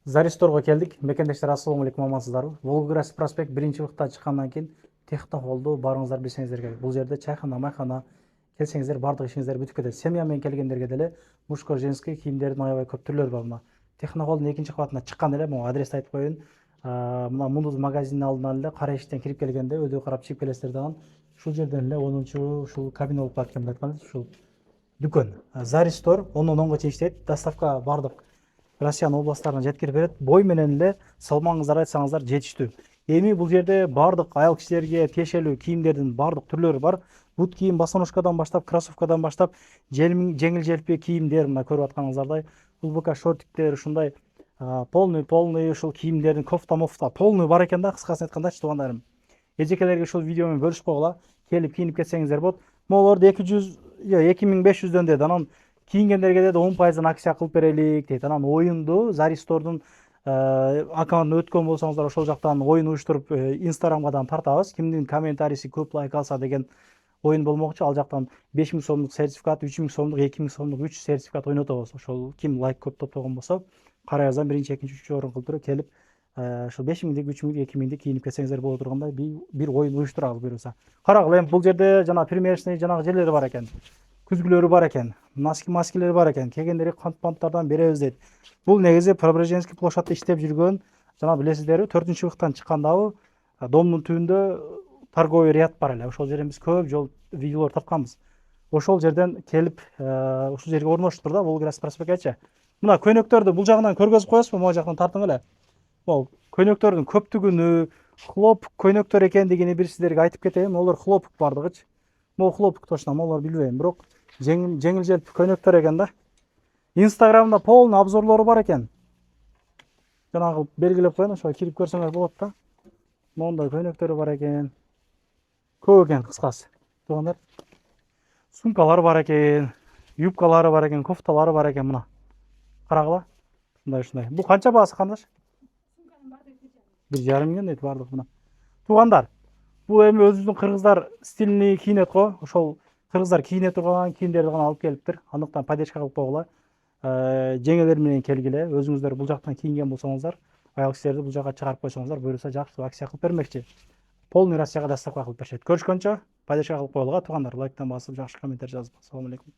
Заристорға келдік. Мекендештер, ассалаумағалейкум, амансыздарбы? Волгоград проспект 1-вықта шыққаннан кейін Технохоллды барыңыздар білсеңіздер керек. Бұл жерде чайхана, майхана келсеңіздер, бардық ішіңіздер бүтіп кетеді. Семьямен келгендерге деле мужской, женский киімдердің аябай көп түрлері бар. Мына Технохоллдың екінші қабатына шыққан эле, могу адресті айтып коеюн. Мына Мундуз магазинин алдынан эле кара эшиктен кирип келгенде өйдө карап чыгып келесиздер дагы. Ушул жерден эле 10-чу ушул кабина болуп калат экен деп айткан. Ушул дүкөн Заристор 10-10 чейин иштейт. Доставка бардык Россияның областарына жеткирип берет. Бой менен эле салмаңыздар айтсаңыздар жетиштүү. Эми бул жерде бардык аял кишилерге тиешелүү кийимдердин бардык түрлөрү бар. Бут кийим босонушкадан баштап, кроссовкадан баштап, жеңил желпи кийимдер, мына көрүп атканыңыздардай, улбука шортиктер, ушундай полный ушул кийимдердин кофта полный бар экен да, кыскасын айткандачы туугандарым. Эжекелерге ушул видео менен бөлүшүп койгула, келип кийинип кетсеңиздер болот. Могулорду 2500 деді. Анан кийингендерге деди 10% акция кылып берелик дейт. Анан оюнду Заристордун аккаунтуна өткөн болсоңуздар ошол жактан оюн уюштуруп Инстаграмгадан тартабыз. Кимдин комментарийси көп лайк алса деген оюн болмокчу. Ал жактан 5000 сомдук сертификат, 3000 сомдук, 2000 сомдук 3 сертификат ойнотобуз. Ошол ким лайк көп топтогон болсо, кара жаздан 1-2, 3 орун кылып туруп келип, ошол 5000дик, 3000дик, 2000дик кийинип кетсеңиздер боло тургандай бир оюн уюштурабыз буюрса. Карагыла, эми бул жерде жана примерочный жанагы жерлери бар экен. Күзгүлөрү бар экен, маскилери бар экен, келгендерге кант-панттардан беребиз дейт. Бул негизи Преображенский площадьта иштеп жүргөн, жана билесиздерби, 4-выктан чыккандабы домдун түбүндө торговый ряд бар эле. Ошол жерден биз көп жол видеолор тартканбыз. Ошол жерден келип, ушул жерге орноштур да, Волгоград проспектчи. Мына көйнөктөрдү бул жагынан көргөзүп коесузбу, могу жактан тартың эле. Бул көйнөктөрдүн көптүгүнү хлопок көйнөктөр экендигини бир сиздерге айтып кетейин. Олар хлопок бардыгычы. Могу хлопок точно, могулар билбейм, бирок жеңил желпи көйнөктөр экен да. Инстаграмда полный обзорлору бар экен. Жанагы белгилеп коеюн, ошо кирип көрсөңөр болот да. Мондай көйнөктөрү бар экен. Көп экен кыскасы. Туугандар. Сумкалар бар экен, юбкалары бар экен, кофталары бар экен мына. Карагыла. Ушундай. Бул канча баасы кандаш? 1,5 миллион дейт бардык мына. Туугандар, бул эми өзүбүздүн кыргыздар стилиний кийинет го. Ошол кыргыздар кийине турган кийимдерди гана алып келиптир. Андыктан поддержка кылып койгула. Жеңелер менен келгиле. Өзүңүздөр бул жактан кийинген болсоңуздар, аял кишилерди бул жакка чыгарып койсоңуздар, буюрса жакшы акция кылып бермекчи. Полный Россияга доставка кылып беришет. Көрүшкөнчө поддержка кылып коелуга туугандар. Лайктан басып, жакшы комментарий жазып. Ассалому алейкум.